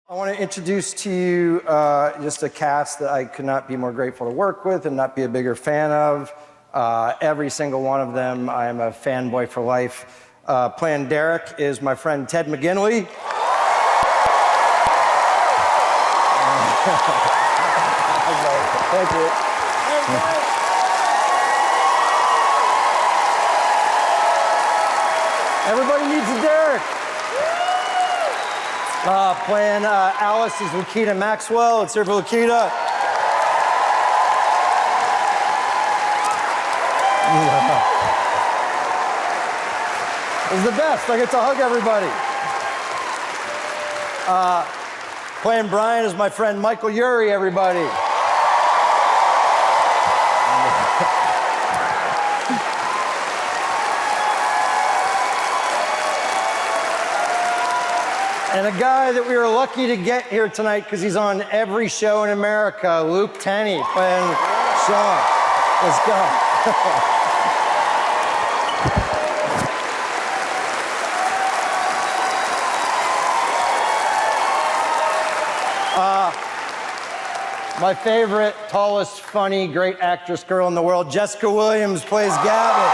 I want to introduce to you just a cast that I could not be more grateful to work with and not be a bigger fan of. Every single one of them, I am a fanboy for life. Playing Derek is my friend Ted McGinley. Thank you. Everybody needs a Derek. Playing Alice is Lukita Maxwell. Let's hear for Lukita. This is the best. I get to hug everybody. Playing Brian is my friend Michael Urie, everybody. And a guy that we were lucky to get here tonight because he's on every show in America, Luke Tennie, playing Sean. Let's go. My favorite, tallest, funny, great actress girl in the world, Jessica Williams, plays Gaby.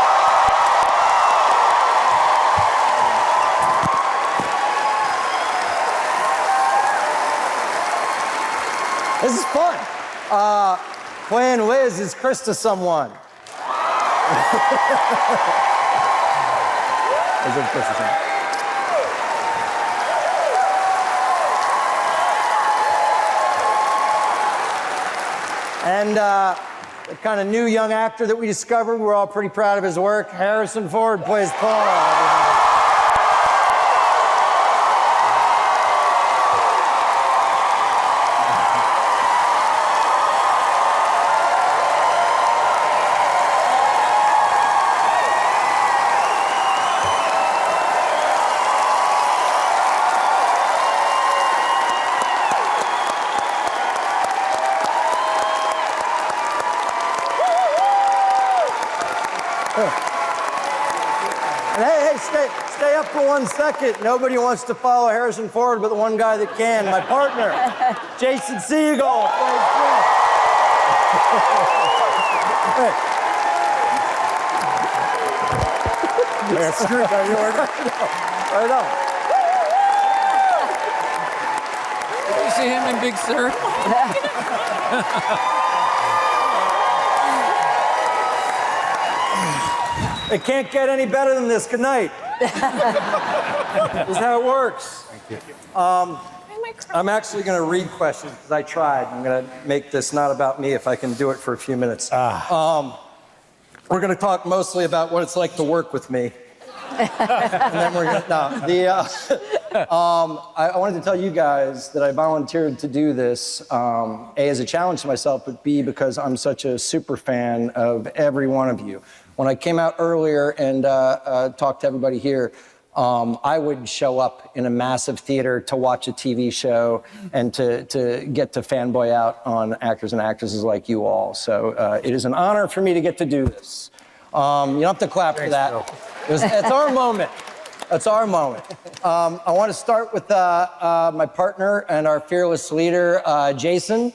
This is fun. Playing Liz is Christa someone. And the kind of new young actor that we discovered, we're all pretty proud of his work. Harrison Ford plays Paul. And hey, stay up for 1 second. Nobody wants to follow Harrison Ford, but the one guy that can, my partner, Jason Segel. Yeah, screw that, you order. Right on. Did you see him in Big Sur? It can't get any better than this. Good night. This is how it works. Thank you. I'm actually going to read questions because I tried. I'm going to make this not about me if I can do it for a few minutes. We're going to talk mostly about what it's like to work with me. And then we're going to, I wanted to tell you guys that I volunteered to do this, A, as a challenge to myself, but B, because I'm such a super fan of every one of you. When I came out earlier and talked to everybody here, I would show up in a massive theater to watch a TV show and to get to fanboy out on actors and actresses like you all. So it is an honor for me to get to do this. You don't have to clap for that. It's our moment. It's our moment. I want to start with my partner and our fearless leader, Jason.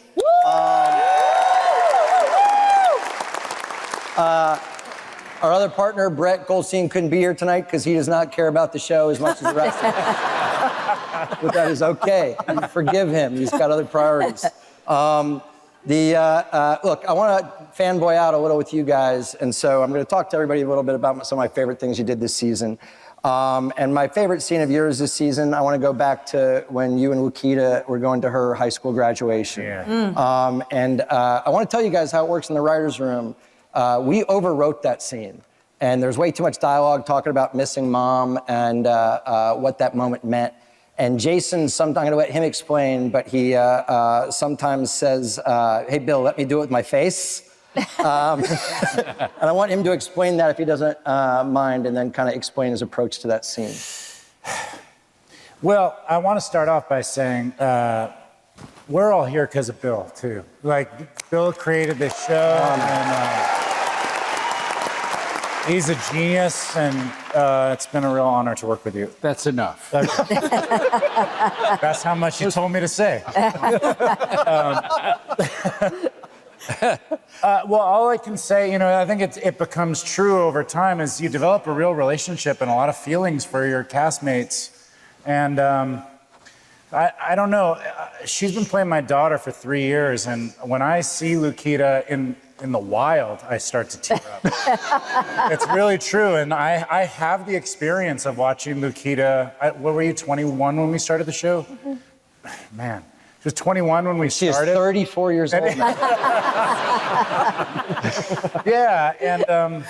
Our other partner, Brett Goldstein, couldn't be here tonight because he does not care about the show as much as the rest of us. But that is okay. You forgive him. He's got other priorities. Look, I want to fanboy out a little with you guys, and so I'm going to talk to everybody a little bit about some of my favorite things you did this season. And my favorite scene of yours this season, I want to go back to when you and Lukita were going to her high school graduation. Yeah. I want to tell you guys how it works in the writer's room. We overwrote that scene, and there's way too much dialogue talking about missing mom and what that moment meant. And Jason, sometimes I'm going to let him explain, but he sometimes says, hey, Bill, let me do it with my face. And I want him to explain that if he doesn't mind, and then kind of explain his approach to that scene. Well, I want to start off by saying we're all here because of Bill, too. Like, Bill created this show, and He's a genius, and it's been a real honor to work with you. That's enough. That's how much you told me to say. Well, all I can say, I think it becomes true over time is you develop a real relationship and a lot of feelings for your castmates. And I don't know, she's been playing my daughter for 3 years, and when I see Lukita in the wild, I start to tear up. It's really true, and I have the experience of watching Lukita. What were you, 21 when we started the show? Mm-hmm. Man, she was 21 when we started. She is 34 years old now. Yeah, and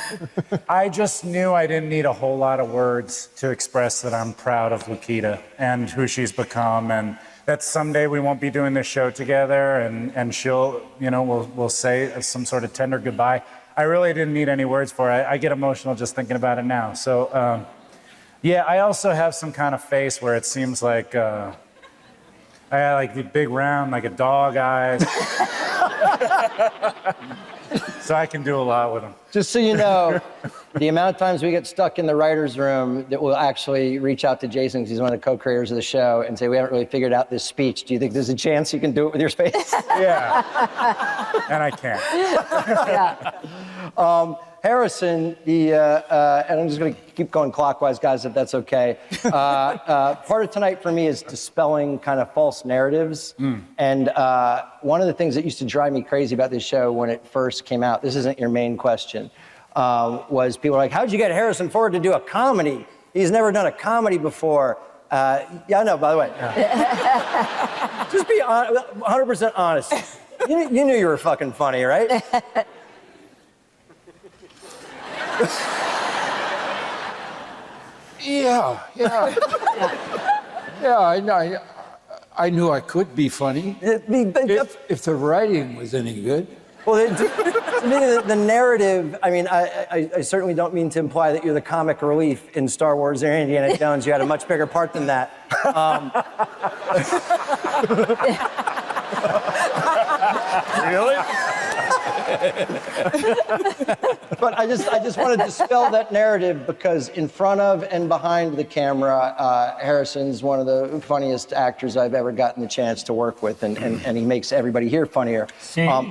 I just knew I didn't need a whole lot of words to express that I'm proud of Lukita and who she's become, and that someday we won't be doing this show together, and she'll, we'll say some sort of tender goodbye. I really didn't need any words for it. I get emotional just thinking about it now. So, yeah, I also have some kind of face where it seems like I got like the big round, like a dog eyes. So I can do a lot with them. Just so you know, the amount of times we get stuck in the writer's room that we'll actually reach out to Jason, because he's one of the co-creators of the show, and say, we haven't really figured out this speech. Do you think there's a chance you can do it with your face? Yeah. And I can't. Yeah. Harrison, and I'm just going to keep going clockwise, guys, if that's okay. Part of tonight for me is dispelling kind of false narratives. And one of the things that used to drive me crazy about this show when it first came out, this isn't your main question, was people were like, how'd you get Harrison Ford to do a comedy? He's never done a comedy before. Yeah, I know, by the way. Just be 100% honest. You knew you were fucking funny, right? Yeah. I knew I could be funny if the writing was any good. Well, the narrative, I mean, I certainly don't mean to imply that you're the comic relief in Star Wars or Indiana Jones. You had a much bigger part than that. Really? But I just want to dispel that narrative, because in front of and behind the camera, Harrison's one of the funniest actors I've ever gotten the chance to work with, and he makes everybody here funnier. See? All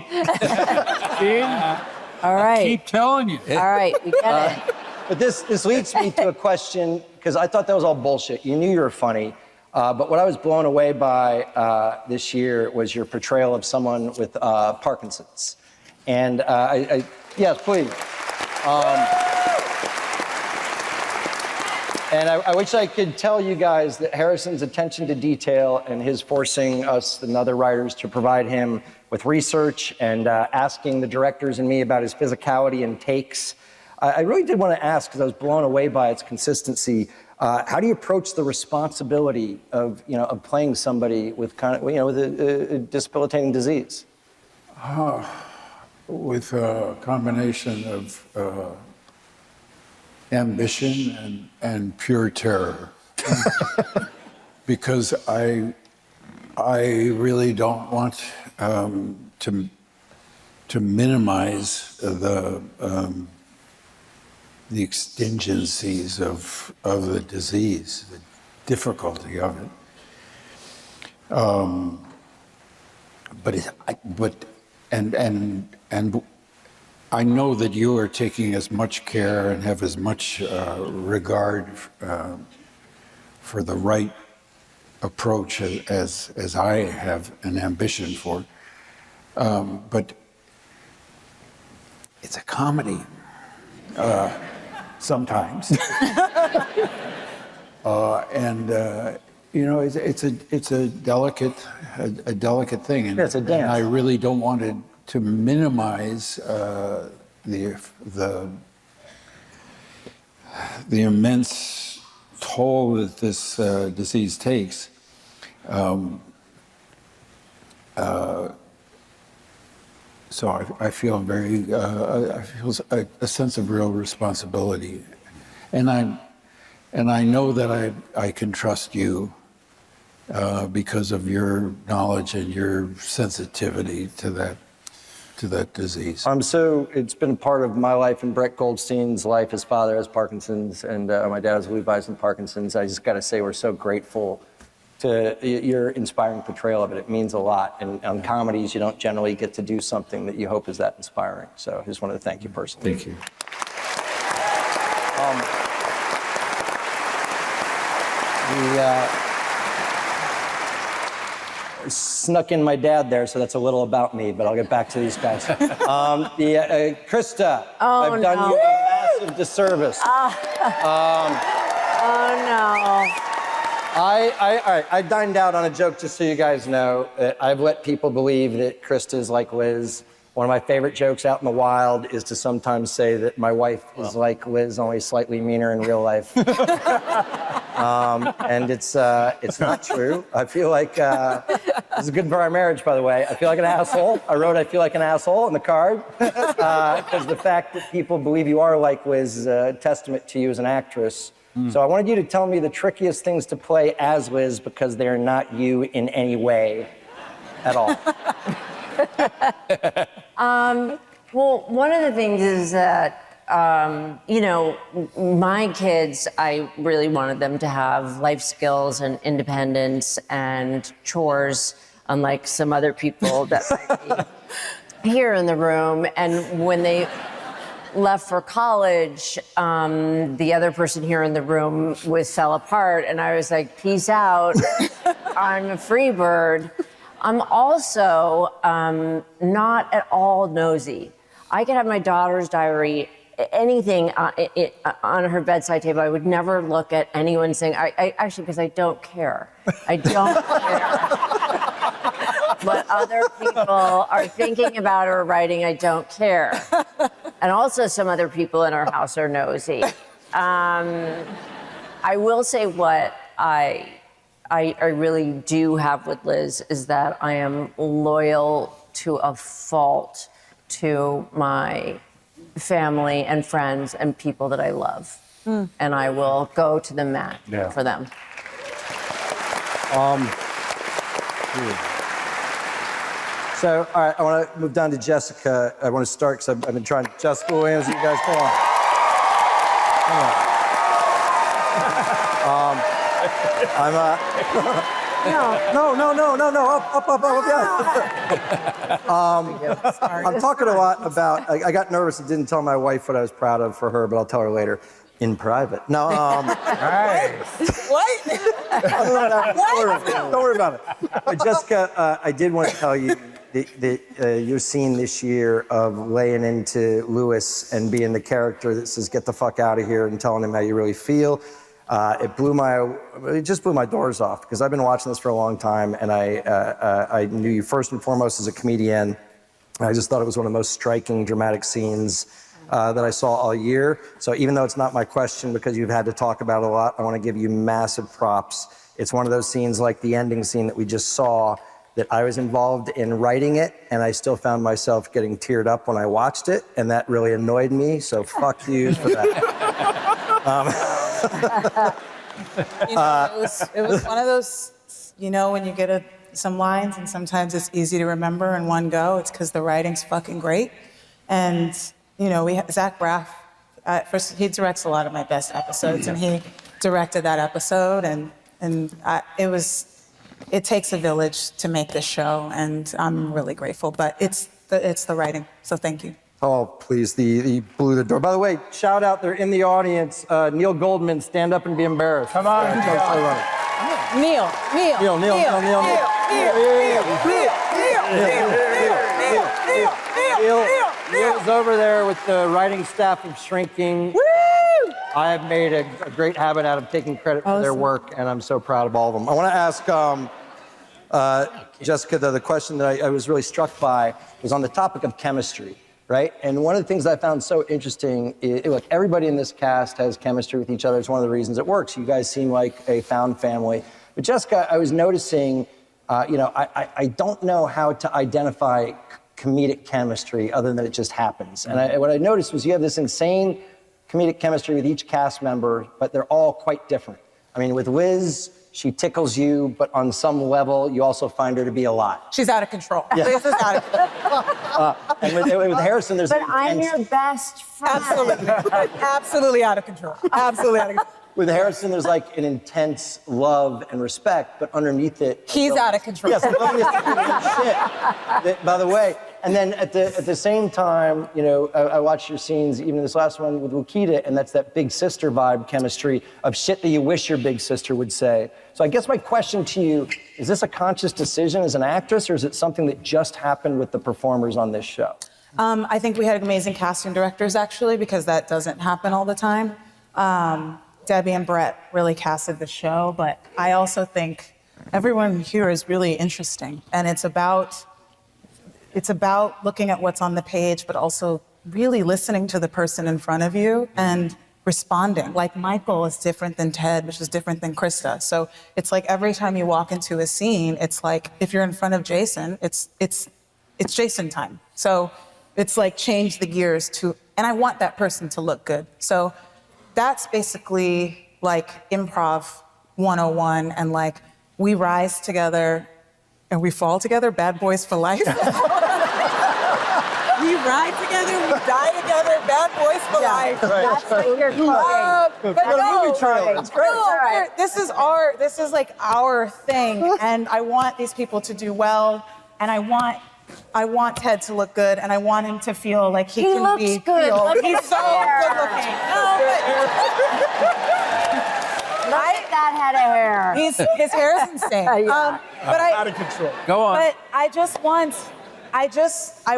right. Keep telling you. All right, we get it. But this leads me to a question, because I thought that was all bullshit. You knew you were funny. But what I was blown away by this year was your portrayal of someone with Parkinson's. And yes, please. And I wish I could tell you guys that Harrison's attention to detail and his forcing us and other writers to provide him with research and asking the directors and me about his physicality and takes. I really did want to ask, because I was blown away by its consistency. How do you approach the responsibility of playing somebody with with a debilitating disease? With a combination of ambition and pure terror, because I really don't want to minimize the exigencies of the disease, the difficulty of it. And I know that you are taking as much care and have as much regard for the right approach as I have an ambition for. But it's a comedy. Sometimes, it's a delicate thing, and, it's a dance. And I really don't want to minimize the immense toll that this disease takes. So I feel I feel a sense of real responsibility, and I know that I can trust you because of your knowledge and your sensitivity to that to that disease? It's been a part of my life and Brett Goldstein's life. His father has Parkinson's, and my dad has Lewy Bison Parkinson's. I just got to say, we're so grateful to your inspiring portrayal of it. It means a lot. And on comedies, you don't generally get to do something that you hope is that inspiring. So I just wanted to thank you personally. Thank you. Snuck in my dad there, so that's a little about me, but I'll get back to these guys. Christa, I've done you a massive disservice. I dined out on a joke, just so you guys know. I've let people believe that Christa is like Liz. One of my favorite jokes out in the wild is to sometimes say that my wife is like Liz, only slightly meaner in real life. And it's not true. I feel like, this is good for our marriage, by the way. I feel like an asshole. I wrote I feel like an asshole on the card. Because the fact that people believe you are like Liz is a testament to you as an actress. So I wanted you to tell me the trickiest things to play as Liz, because they're not you in any way at all. Well, one of the things is that, my kids, I really wanted them to have life skills and independence and chores, unlike some other people that might be here in the room. And when they left for college, the other person here in the room fell apart, and I was like, peace out. I'm a free bird. I'm also not at all nosy. I could have my daughter's diary, anything on her bedside table. I would never look at anyone saying, I actually, because I don't care. I don't care what other people are thinking about or writing. I don't care. And also some other people in our house are nosy. I will say what I really do have with Liz is that I am loyal to a fault to my family and friends and people that I love. And I will go to the mat for them. So, all right, I want to move down to Jessica. I want to start because I've been trying. Jessica Williams, you guys, come on. I'm talking a lot about, I got nervous and didn't tell my wife what I was proud of for her, but I'll tell her later in private. No, Nice. What? don't worry about it. But Jessica, I did want to tell you that your scene this year of laying into Lewis and being the character that says, get the fuck out of here, and telling him how you really feel. It just blew my doors off, because I've been watching this for a long time, and I knew you first and foremost as a comedian. I just thought it was one of the most striking, dramatic scenes that I saw all year. So even though it's not my question, because you've had to talk about it a lot, I want to give you massive props. It's one of those scenes like the ending scene that we just saw, that I was involved in writing it, and I still found myself getting teared up when I watched it, and that really annoyed me, so fuck you for that. It was one of those, when you get some lines and sometimes it's easy to remember in one go, it's because the writing's fucking great. And, we have Zach Braff, first, he directs a lot of my best episodes, and he directed that episode, and it takes a village to make this show, and I'm really grateful, but it's the writing, so thank you. Oh, please, he blew the door. By the way, shout out, they're in the audience. Neil Goldman, stand up and be embarrassed. Come on. Neil. Neil's over there with the writing staff of Shrinking. Woo! I have made a great habit out of taking credit for their work, and I'm so proud of all of them. I want to ask Jessica, the question that I was really struck by was on the topic of chemistry, right? And one of the things that I found so interesting is, look, everybody in this cast has chemistry with each other. It's one of the reasons it works. You guys seem like a found family. But Jessica, I was noticing, I don't know how to identify comedic chemistry other than it just happens. And what I noticed was you have this insane comedic chemistry with each cast member, but they're all quite different. I mean, with Liz, she tickles you, but on some level, you also find her to be a lot. She's out of control. This is out of control. And with Harrison, there's But an I'm intense- your best friend. Absolutely. Absolutely out of control. Absolutely out of control. With Harrison, there's like an intense love and respect, but underneath it, He's out of control. yes, shit. By the way, and then at the same time, you know, I watched your scenes, even this last one with Lukita, and that's that big sister vibe chemistry of shit that you wish your big sister would say. So I guess my question to you, is this a conscious decision as an actress, or is it something that just happened with the performers on this show? I think we had amazing casting directors, actually, because that doesn't happen all the time. Debbie and Brett really casted the show, but I also think everyone here is really interesting, and it's about looking at what's on the page, but also really listening to the person in front of you and responding. Like Michael is different than Ted, which is different than Christa. So it's like every time you walk into a scene, it's like if you're in front of Jason, it's Jason time. So it's like change the gears to, and I want that person to look good. So that's basically like improv 101, and like we rise together and we fall together, bad boys for life. We ride together, we die together, bad boys for life. That's what you're quoting. But no, movie trailer. It's great. no, this is like our thing, and I want these people to do well, and I want Ted to look good, and I want him to feel like he can looks be good. real. Look He's at so hair. good looking. No, Look at that head of hair. but his hair is insane. Yeah. But Out of control. Go on. But I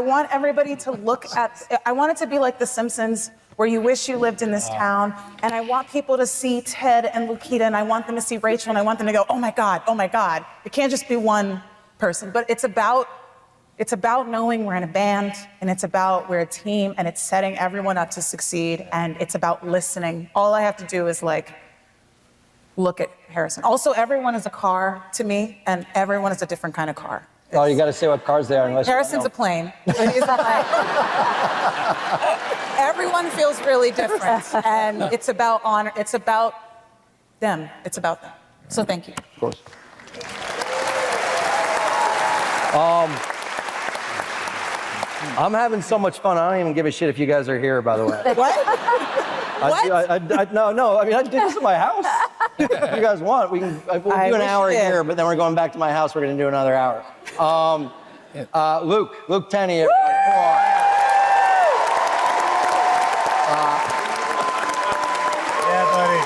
want everybody to look at, I want it to be like The Simpsons, where you wish you lived in this town, and I want people to see Ted and Lukita, and I want them to see Rachel, and I want them to go, oh my God, oh my God. It can't just be one person, but it's about knowing we're in a band, and it's about we're a team, and it's setting everyone up to succeed, and it's about listening. All I have to do is like, look at Harrison. Also, everyone is a car to me, and everyone is a different kind of car. Oh, you got to say what cars they are. Unless Harrison's a plane. He's a plane. Everyone feels really different, and it's about honor. It's about them. It's about them. So thank you. Of course. I'm having so much fun. I don't even give a shit if you guys are here, by the way. What? What? No. I mean, I did this at my house. If you guys want, we'll do an hour here, but then we're going back to my house. We're going to do another hour. Luke Tennie. Come on. Yeah, buddy.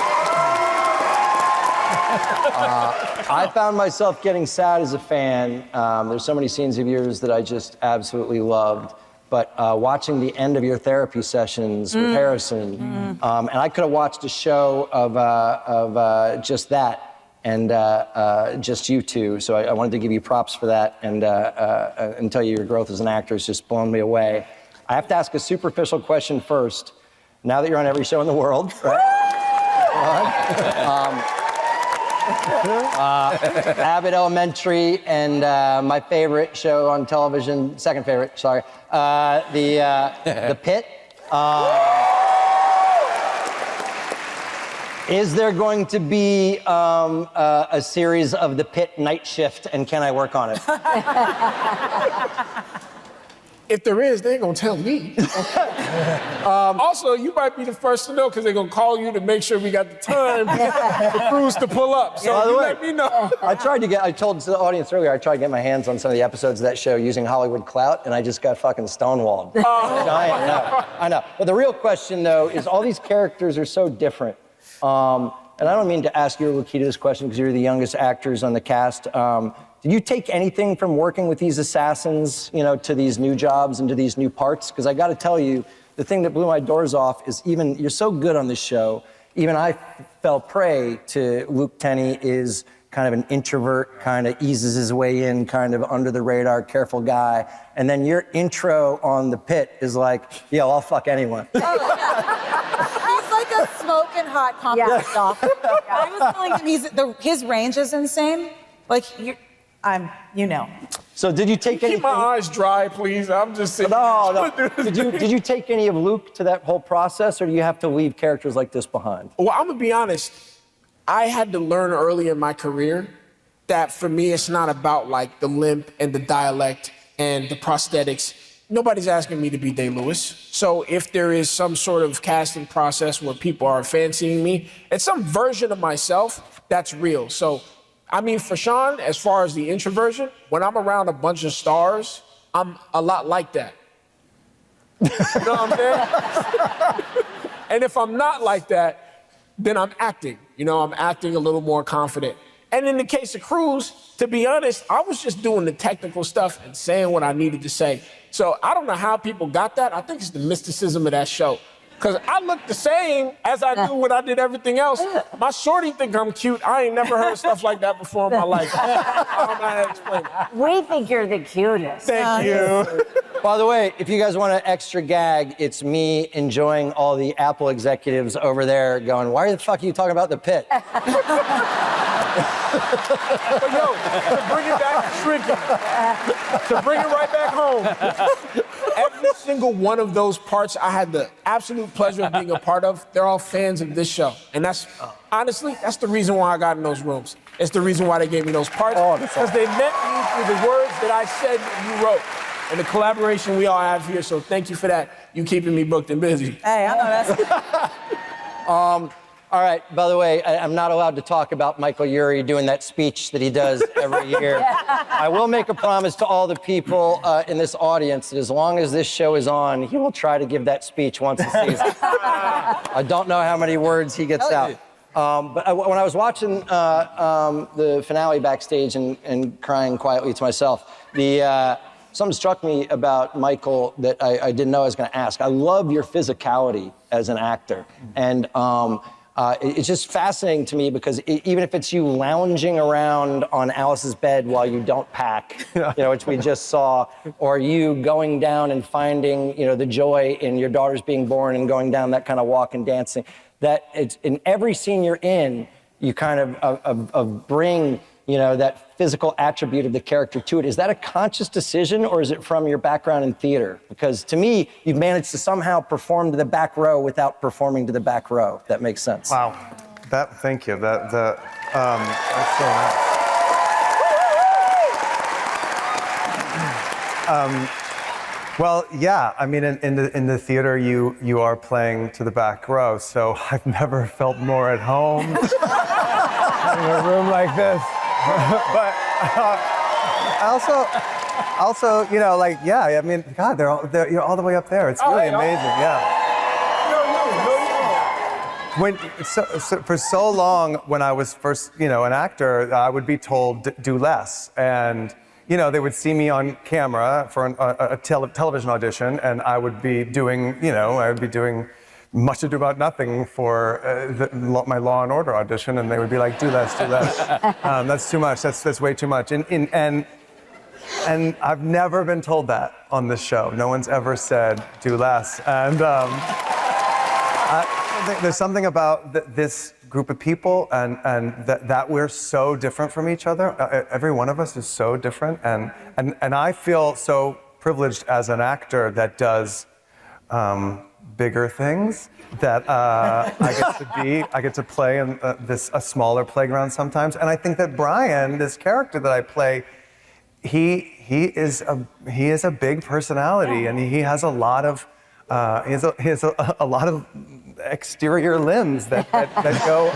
I found myself getting sad as a fan. There's so many scenes of yours that I just absolutely loved. But watching the end of your therapy sessions with Harrison, and I could have watched a show of just that and just you two. So I wanted to give you props for that and tell you your growth as an actor has just blown me away. I have to ask a superficial question first. Now that you're on every show in the world, right? Abbott Elementary and my favorite show on television, second favorite, sorry, The Pit. Is there going to be a series of The Pit Night Shift, and can I work on it? If there is, they ain't gonna tell me. Also, you might be the first to know because they're gonna call you to make sure we got the time for crews to pull up. So By the you way, let me know. I told the audience earlier, I tried to get my hands on some of the episodes of that show using Hollywood clout, and I just got fucking stonewalled. I know. But the real question, though, is all these characters are so different. And I don't mean to ask you or Lukita this question because you're the youngest actors on the cast. Did you take anything from working with these assassins, to these new jobs and to these new parts? Because I got to tell you, the thing that blew my doors off is you're so good on this show, even I fell prey to Luke Tennie is kind of an introvert, kind of eases his way in, kind of under the radar, careful guy. And then your intro on The Pit is like, yo, I'll fuck anyone. He's like a smoking hot comedy stuff. I was telling him his range is insane. Like So did you take Keep anything? my eyes dry, please. I'm just sitting. No. Did you take any of Luke to that whole process, or do you have to leave characters like this behind? Well, I'm gonna be honest. I had to learn early in my career that for me, it's not about like the limp and the dialect and the prosthetics. Nobody's asking me to be Day-Lewis. So if there is some sort of casting process where people are fancying me, it's some version of myself that's real. So, I mean, for Sean, as far as the introversion, when I'm around a bunch of stars, I'm a lot like that. You know what I'm saying? And if I'm not like that, then I'm acting. You know, I'm acting a little more confident. And in the case of Cruz, to be honest, I was just doing the technical stuff and saying what I needed to say. So I don't know how people got that. I think it's the mysticism of that show. Because I look the same as I do when I did everything else. My shorty think I'm cute. I ain't never heard stuff like that before in my life. I don't know how to explain it. We think you're the cutest. Thank you. By the way, if you guys want an extra gag, it's me enjoying all the Apple executives over there going, why the fuck are you talking about the pit? But yo, to bring it back to shrinking, to bring it right back home, every single one of those parts I had the absolute pleasure of being a part of, they're all fans of this show. And that's, honestly, that's the reason why I got in those rooms. It's the reason why they gave me those parts, because they met me through the words that I said and you wrote. And the collaboration we all have here, so thank you for that. You keeping me booked and busy. Hey, I know that's. All right, by the way, I'm not allowed to talk about Michael Urie doing that speech that he does every year. I will make a promise to all the people in this audience that as long as this show is on, he will try to give that speech once a season. I don't know how many words he gets out. But when I was watching the finale backstage and crying quietly to myself, something struck me about Michael that I didn't know I was going to ask. I love your physicality as an actor. And it's just fascinating to me because even if it's you lounging around on Alice's bed while you don't pack, you know, which we just saw, or you going down and finding, you know, the joy in your daughter's being born and going down that kind of walk and dancing, that it's in every scene you're in, you kind of bring, you know, that physical attribute of the character to it. Is that a conscious decision or is it from your background in theater? Because to me, you've managed to somehow perform to the back row without performing to the back row, if that makes sense. Wow. Thank you. That's so nice. Well, yeah, I mean, in the theater, you are playing to the back row, so I've never felt more at home in a room like this. But also, you know, like, yeah, I mean, God, you're all the way up there. It's really amazing, yeah. For so long, when I was first, you know, an actor, I would be told do less, and you know, they would see me on camera for a television audition, and I would be doing, you know, Much Ado About Nothing for my Law and Order audition, and they would be like, do less. That's too much, that's way too much. And I've never been told that on this show. No one's ever said, do less. And I think there's something about this group of people and that we're so different from each other. Every one of us is so different. And I feel so privileged as an actor that does bigger things, that I get to play in a smaller playground sometimes. And I think that Brian, this character that I play, he is a big personality, and he has a lot of a lot of exterior limbs that go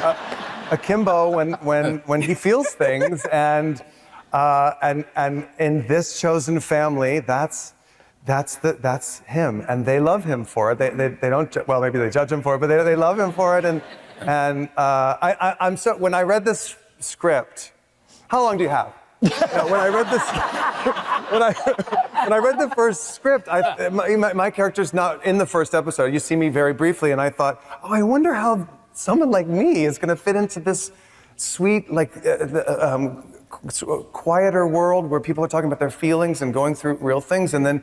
akimbo when he feels things, and in this chosen family, that's him, and they love him for it. They don't, well, maybe they judge him for it, but they love him for it. And I'm so, when I read this script, how long do you have? When I read the first script, my character's not in the first episode. You see me very briefly, and I thought, oh, I wonder how someone like me is going to fit into this sweet, like, quieter world where people are talking about their feelings and going through real things, and then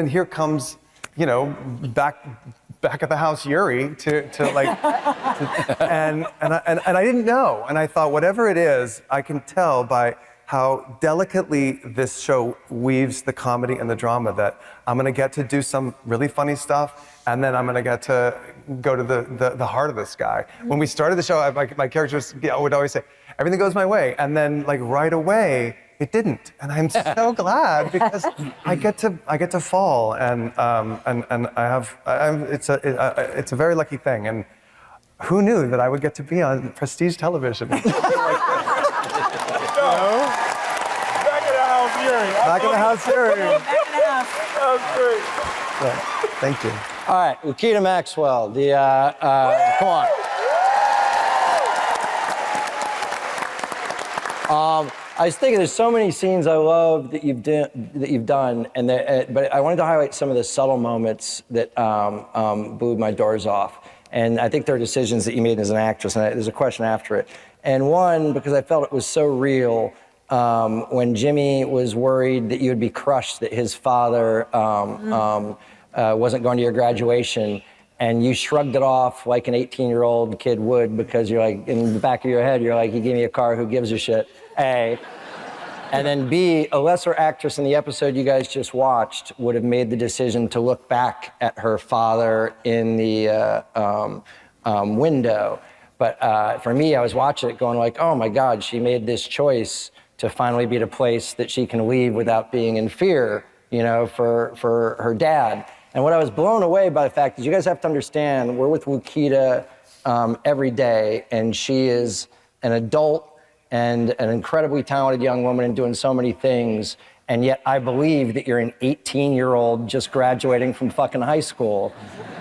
here comes, you know, back at the house Urie and I didn't know, and I thought, whatever it is, I can tell by how delicately this show weaves the comedy and the drama, that I'm gonna get to do some really funny stuff, and then I'm gonna get to go to the heart of this guy. When we started the show, my characters would always say, everything goes my way, and then like right away, it didn't, and I'm so glad because I get to fall, and it's a very lucky thing, and who knew that I would get to be on prestige television? Back in the house, Urie. Back in the house, Gerry. Back in the house. That was great. Thank you. All right, Lukita Maxwell, come on. I was thinking there's so many scenes I love that you've done, but I wanted to highlight some of the subtle moments that blew my doors off. And I think there are decisions that you made as an actress, and there's a question after it. And one, because I felt it was so real, when Jimmy was worried that you would be crushed, that his father wasn't going to your graduation, and you shrugged it off like an 18-year-old kid would, because you're like, in the back of your head, you're like, he gave me a car, who gives a shit, A. And then B, a lesser actress in the episode you guys just watched would have made the decision to look back at her father in the window. But for me, I was watching it going like, oh my God, she made this choice to finally be at a place that she can leave without being in fear, you know, for her dad. And what I was blown away by the fact is, you guys have to understand, we're with Lukita every day, and she is an adult and an incredibly talented young woman and doing so many things. And yet I believe that you're an 18-year-old just graduating from fucking high school.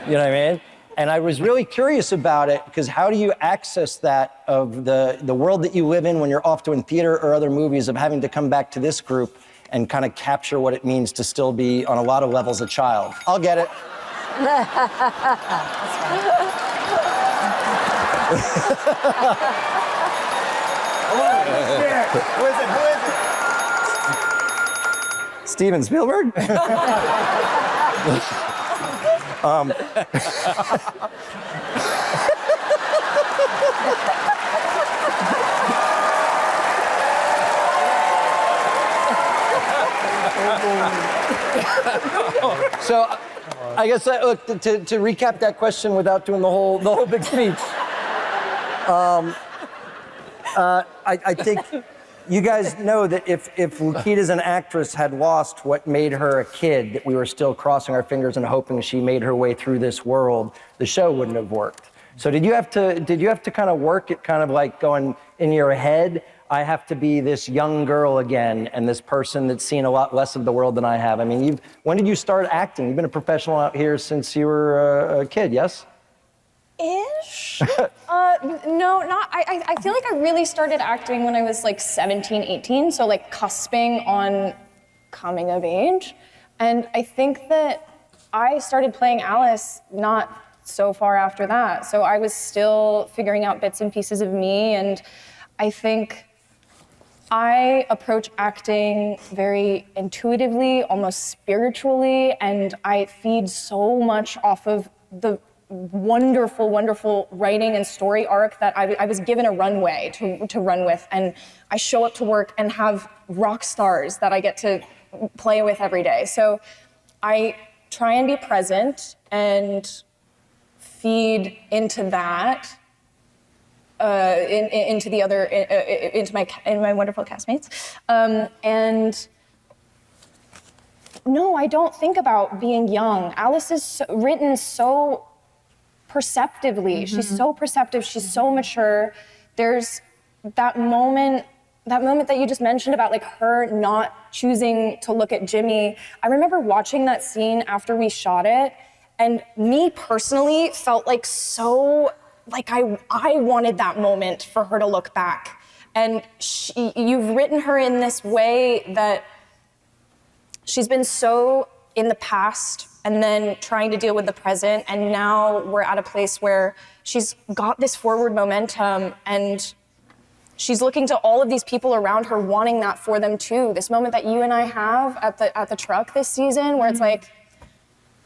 You know what I mean? And I was really curious about it, because how do you access that of the world that you live in when you're off doing theater or other movies, of having to come back to this group and kind of capture what it means to still be, on a lot of levels, a child? I'll get it. Who is it? Steven Spielberg? So, I guess look, to recap that question without doing the whole big speech. I think you guys know that if Lukita as an actress had lost what made her a kid, that we were still crossing our fingers and hoping she made her way through this world, the show wouldn't have worked. So did you have to kind of work it, kind of like going in your head, I have to be this young girl again, and this person that's seen a lot less of the world than I have? I mean, when did you start acting? You've been a professional out here since you were a kid, yes? Ish. No, not. I feel like I really started acting when I was like 17, 18, so like cusping on coming of age. And I think that I started playing Alice not so far after that. So I was still figuring out bits and pieces of me, and I think I approach acting very intuitively, almost spiritually, and I feed so much off of the wonderful, wonderful writing and story arc that I was given a runway to run with, and I show up to work and have rock stars that I get to play with every day. So I try and be present and feed into that, into the other, into my wonderful castmates, and. No, I don't think about being young. Alice is written so perceptively. Mm-hmm. She's so perceptive. She's so mature. There's that moment that you just mentioned about like her not choosing to look at Jimmy. I remember watching that scene after we shot it, and me personally felt like so like I wanted that moment for her to look back. And you've written her in this way that she's been so in the past and then trying to deal with the present, and now we're at a place where she's got this forward momentum, and she's looking to all of these people around her, wanting that for them too. This moment that you and I have at the truck this season, where it's like,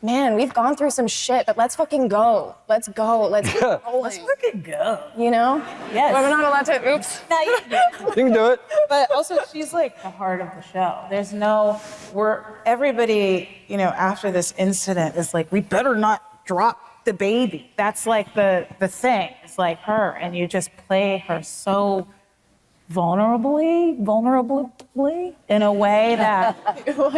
man, we've gone through some shit, but let's fucking go. Let's go. Let's keep rolling. Let's fucking go. You know? Yes. But we're not allowed to, oops. You can do it. But also, she's like the heart of the show. Everybody, you know, after this incident is like, we better not drop the baby. That's like the thing. It's like her, and you just play her so vulnerably in a way that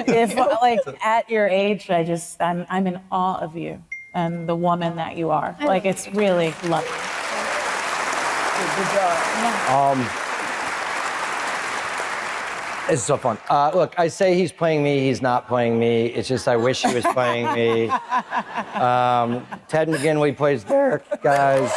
if like at your age, I'm in awe of you and the woman that you are. Like, it's really lovely. Good job. It's so fun. Look, I say he's playing me, he's not playing me. It's just I wish he was playing me. Ted McGinley plays Derek, guys.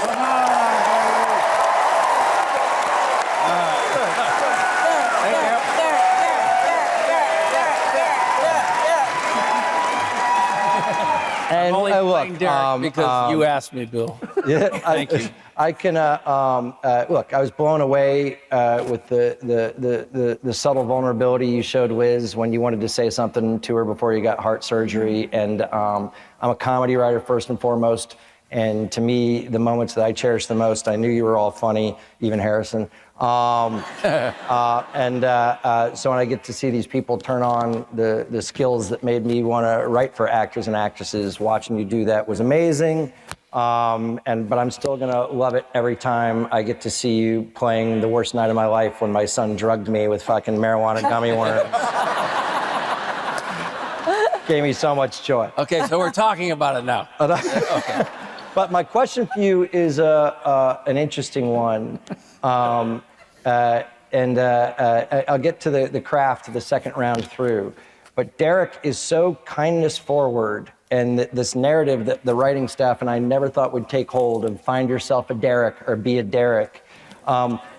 And only playing Derek because you asked me, Bill. Yeah, Thank you. I can look. I was blown away with the subtle vulnerability you showed Liz when you wanted to say something to her before you got heart surgery. And I'm a comedy writer first and foremost. And to me, the moments that I cherish the most, I knew you were all funny, even Harrison. So when I get to see these people turn on the skills that made me want to write for actors and actresses, watching you do that was amazing. But I'm still gonna love it every time I get to see you playing the worst night of my life when my son drugged me with fucking marijuana gummy worms. Gave me so much joy. Okay, so we're talking about it now. Okay. But my question for you is an interesting one. I'll get to the craft the second round through. But Derek is so kindness forward, and this narrative that the writing staff and I never thought would take hold of find yourself a Derek or be a Derek.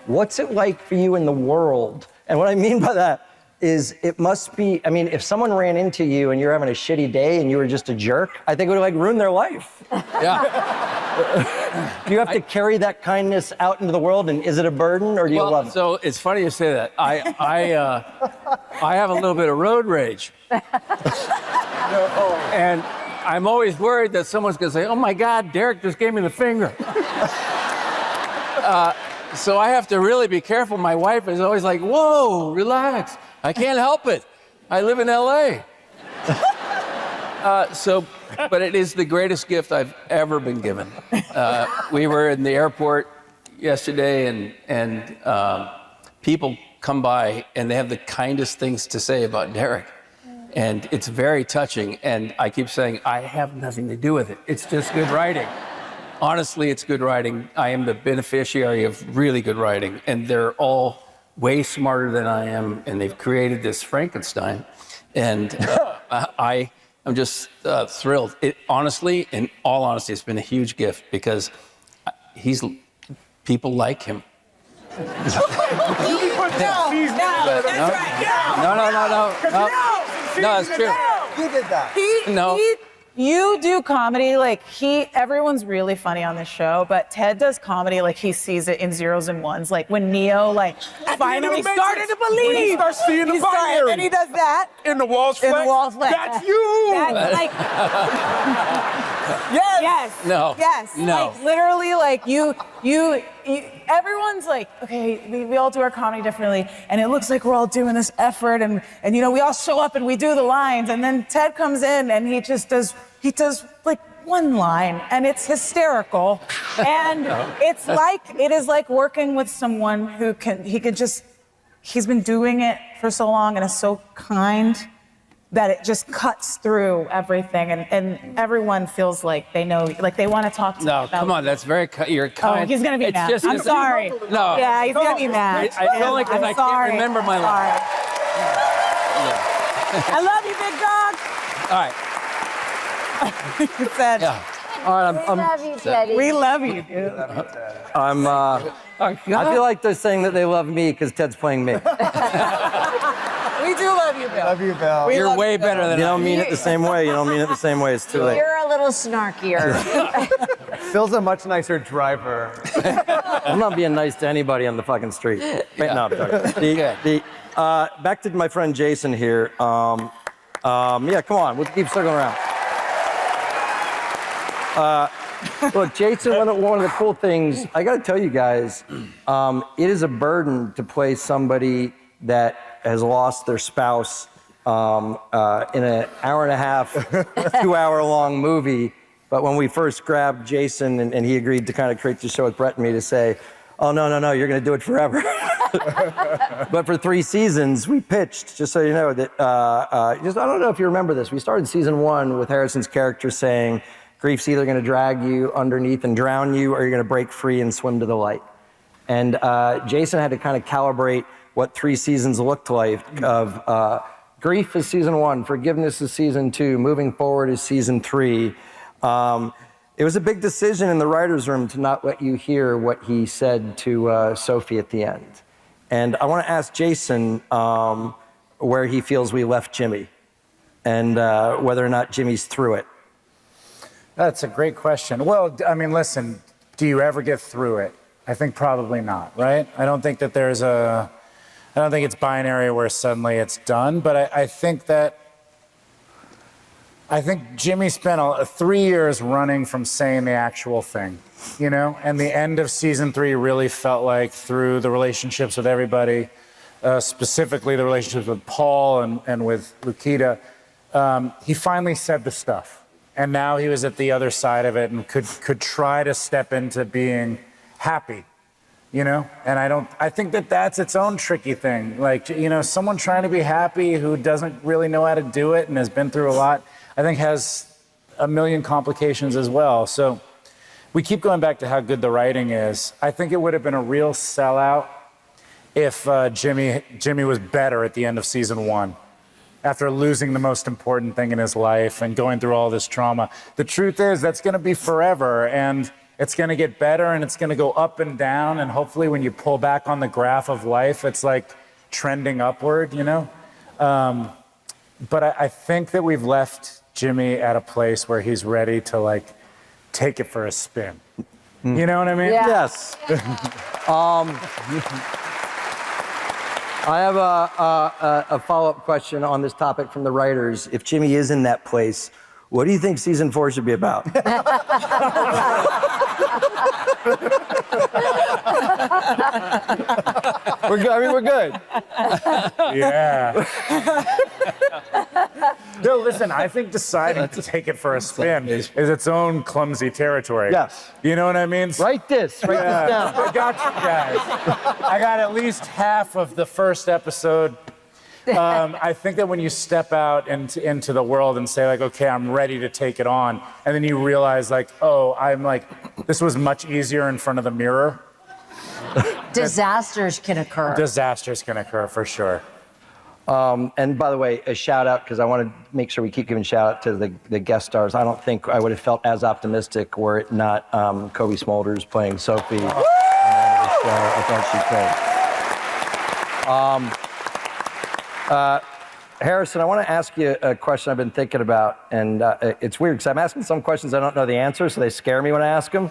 What's it like for you in the world? And what I mean by that is it must be, I mean, if someone ran into you and you're having a shitty day and you were just a jerk, I think it would like ruin their life. Yeah. Do you have to carry that kindness out into the world, and is it a burden, or do you love it? So it's funny you say that. I have a little bit of road rage. And I'm always worried that someone's gonna say, oh my God, Derek just gave me the finger. So I have to really be careful. My wife is always like, whoa, relax. I can't help it. I live in LA. But it is the greatest gift I've ever been given. We were in the airport yesterday, and people come by and they have the kindest things to say about Derek. And it's very touching. And I keep saying, I have nothing to do with it. It's just good writing. Honestly, it's good writing. I am the beneficiary of really good writing. And they're all way smarter than I am. And they've created this Frankenstein. And I'm just thrilled. Honestly, in all honesty, it's been a huge gift because people like him. No, that's right. No, it's true. You did that. You do comedy like everyone's really funny on this show, but Ted does comedy like he sees it in zeros and ones. Like when Neo finally started to believe. When he starts seeing the binary. And he does that. In the walls flex. That's you. That's like Yes. No. Yes. No. Like literally like you everyone's like, okay, we all do our comedy differently, and it looks like we're all doing this effort, and you know, we all show up and we do the lines, and then Ted comes in and he does like one line, and it's hysterical. And it is like working with someone who he's been doing it for so long and is so kind that it just cuts through everything, and everyone feels like they know, like they want to talk to you about. No, come on, that's very you're kind. Oh, he's gonna be mad. I'm sorry. No. Yeah, he's gonna be mad. I feel like I can't remember my life. I love you, big dog. All right. He said, Yeah. All right, We love you, Teddy. we love you, dude. I feel like they're saying that they love me because Ted's playing me. We do love you, Bill. Love you, Bill. You're way better than You I don't am. mean it the same way. You don't mean it the same way. It's too late. You're a little snarkier. Bill's a much nicer driver. I'm not being nice to anybody on the fucking street. No, I'm joking. Back to my friend Jason here. Yeah, come on. We'll keep circling around. Look, Jason, one of the cool things, I got to tell you guys, it is a burden to play somebody that has lost their spouse in an hour and a half, 2 hour long movie. But when we first grabbed Jason and he agreed to kind of create the show with Brett and me to say, oh, no, you're going to do it forever. But for 3 seasons, we pitched, just so you know, that, I don't know if you remember this. We started season 1 with Harrison's character saying, grief's either going to drag you underneath and drown you, or you're going to break free and swim to the light. And Jason had to kind of calibrate what 3 seasons looked like of grief is season 1, forgiveness is season 2, moving forward is season 3. It was a big decision in the writer's room to not let you hear what he said to Sophie at the end. And I want to ask Jason where he feels we left Jimmy and whether or not Jimmy's through it. That's a great question. Well, I mean, listen, do you ever get through it? I think probably not, right? I don't think that I don't think it's binary where suddenly it's done, but I think Jimmy spent 3 years running from saying the actual thing, you know? And the end of season 3 really felt like, through the relationships with everybody, specifically the relationships with Paul and with Lukita, he finally said the stuff. And now he was at the other side of it and could try to step into being happy, you know? And I think that that's its own tricky thing. Like, you know, someone trying to be happy who doesn't really know how to do it and has been through a lot, I think has a million complications as well. So we keep going back to how good the writing is. I think it would have been a real sellout if Jimmy was better at the end of season 1, after losing the most important thing in his life and going through all this trauma. The truth is that's going to be forever, and it's going to get better, and it's going to go up and down, and hopefully when you pull back on the graph of life, it's like trending upward, you know? But I think that we've left Jimmy at a place where he's ready to, like, take it for a spin. You know what I mean? Yeah. Yes. I have a follow-up question on this topic from the writers. If Jimmy is in that place, what do you think season 4 should be about? We're good. Yeah. No, listen, I think deciding to take it for a spin is its own clumsy territory. Yes. You know what I mean? Write this down. I got you guys. I got at least half of the first episode. I think that when you step out into the world and say, like, okay, I'm ready to take it on, and then you realize, like, oh, this was much easier in front of the mirror. Disasters can occur. Disasters can occur, for sure. And by the way, a shout out, because I want to make sure we keep giving shout out to the guest stars. I don't think I would have felt as optimistic were it not Kobe Smulders playing Sophie. I thought she played. Harrison, I want to ask you a question I've been thinking about, and it's weird because I'm asking some questions I don't know the answer, so they scare me when I ask them.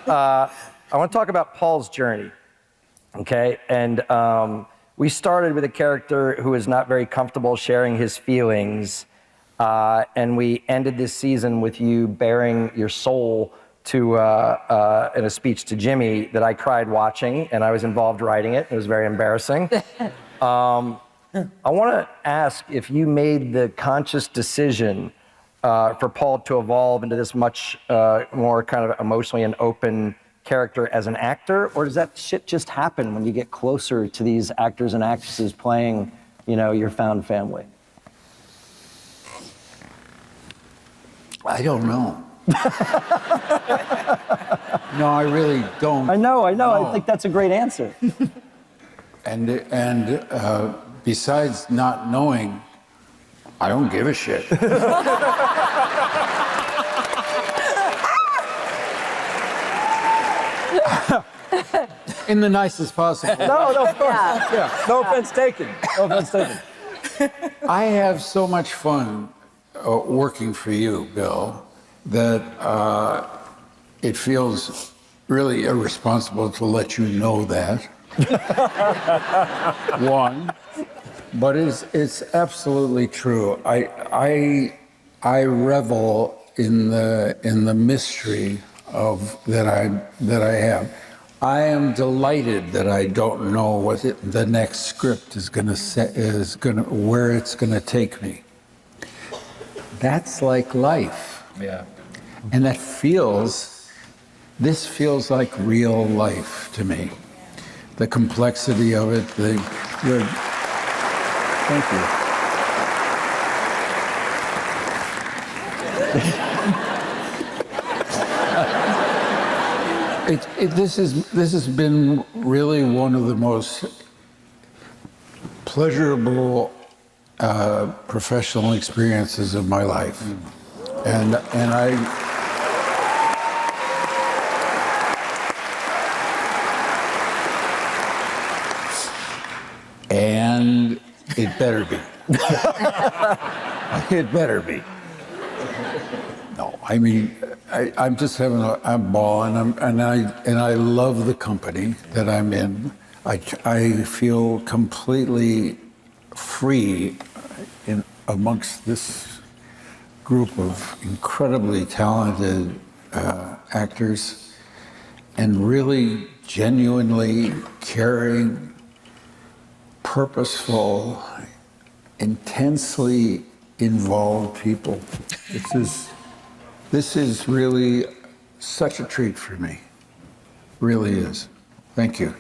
I want to talk about Paul's journey, okay? And we started with a character who is not very comfortable sharing his feelings, and we ended this season with you bearing your soul to in a speech to Jimmy that I cried watching, and I was involved writing it. It was very embarrassing. I want to ask if you made the conscious decision for Paul to evolve into this much more kind of emotionally and open character as an actor, or does that shit just happen when you get closer to these actors and actresses playing, you know, your found family? I don't know. No, I really don't. I know. I think that's a great answer. And besides not knowing, I don't give a shit. In the nicest possible way. No, of course. Yeah. No offense taken. I have so much fun working for you, Bill, that it feels really irresponsible to let you know that. One, but it's absolutely true. I revel in the mystery of that I have. I am delighted that I don't know what the next script is going to where it's going to take me. That's like life. Yeah. And this feels like real life to me. The complexity of it, thank you. This has been really one of the most pleasurable professional experiences of my life, and it better be. It better be. No, I mean, I'm just having a ball, and I love the company that I'm in. I feel completely free amongst this group of incredibly talented actors, and really genuinely caring, purposeful, intensely involved people. This is really such a treat for me. Really is. Thank you.